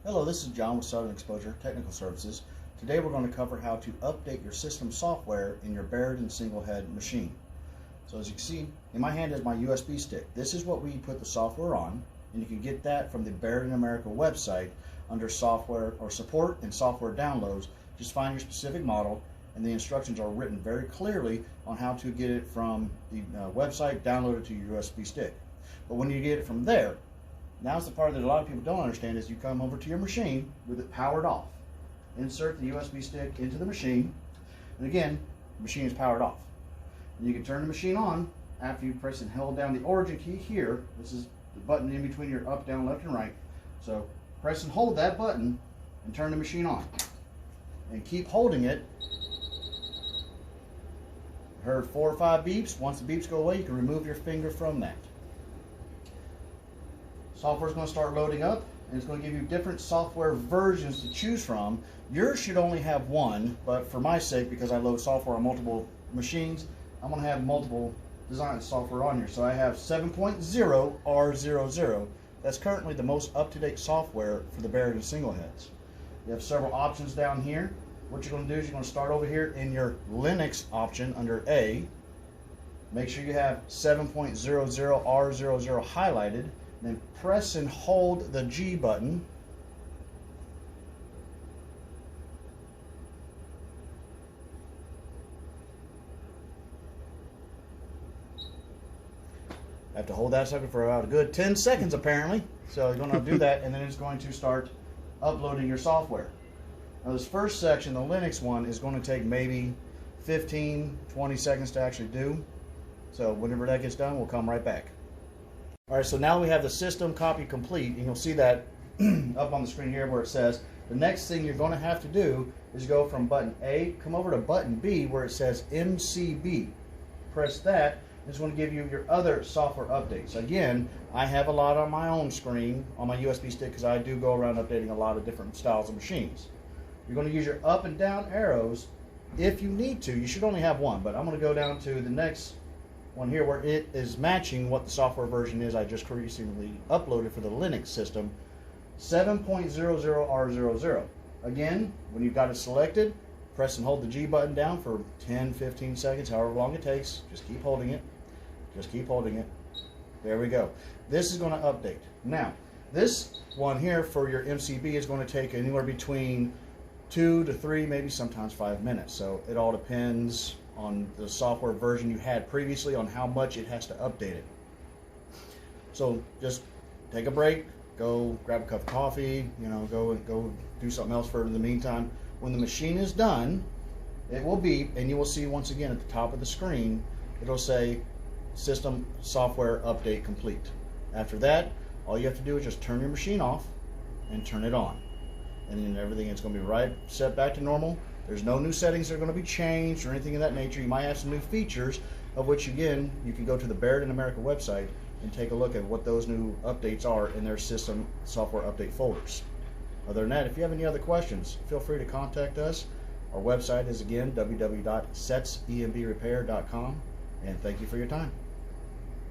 Hello, this is John with Southern Exposure Technical Services. Today we're going to cover how to update your system software in your Barudan single head machine. So as you can see, in my hand is my USB stick. This is what we put the software on, and you can get that from the Barudan America website under software or support and software downloads. Just find your specific model, and the instructions are written very clearly on how to get it from the website downloaded to your USB stick. But when you get it from there, now's the part that a lot of people don't understand is you come over to your machine with it powered off. Insert the USB stick into the machine, and again, the machine is powered off. And you can turn the machine on after you press and hold down the origin key here. This is the button in between your up, down, left, and right. So press and hold that button and turn the machine on. And keep holding it. Heard 4 or 5 beeps. Once the beeps go away, you can remove your finger from that. Software is going to start loading up, and it's going to give you different software versions to choose from. Yours should only have one, but for my sake, because I load software on multiple machines, I'm going to have multiple design software on here. So I have 7.0 R00. That's currently the most up-to-date software for the Barudan single heads. You have several options down here. What you're going to do is you're going to start over here in your Linux option under A. Make sure you have 7.00 R00 highlighted. Then press and hold the G button. I have to hold that sucker for about a good 10 seconds apparently. So you're going to do that, and then it's going to start uploading your software. Now this first section, the Linux one, is going to take maybe 15-20 seconds to actually do. So whenever that gets done, we'll come right back. Alright, so now we have the system copy complete, and you'll see that up on the screen here where it says the next thing you're going to have to do is go from button A, come over to button B where it says MCB. Press that, and it's going to give you your other software updates. Again, I have a lot on my own screen on my USB stick because I do go around updating a lot of different styles of machines. You're going to use your up and down arrows if you need to. You should only have one, but I'm going to go down to the next one here where it is matching what the software version is I just recently uploaded for the Linux system, 7.00 R00. Again, when you've got it selected, press and hold the G button down for 10-15 seconds, however long it takes. Just keep holding it. Just keep holding it. There we go. This is going to update. Now, this one here for your MCB is going to take anywhere between 2 to 3, maybe sometimes 5 minutes. So it all depends on the software version you had previously on how much it has to update it. So just take a break, go grab a cup of coffee, go do something else for in the meantime. When the machine is done, it will beep, and you will see once again at the top of the screen, it'll say system software update complete. After that, all you have to do is just turn your machine off and turn it on, and then everything is going to be right set back to normal. There's no new settings that are going to be changed or anything of that nature. You might have some new features, of which, again, you can go to the Barudan America website and take a look at what those new updates are in their system software update folders. Other than that, if you have any other questions, feel free to contact us. Our website is, again, www.setsembrepair.com, and thank you for your time.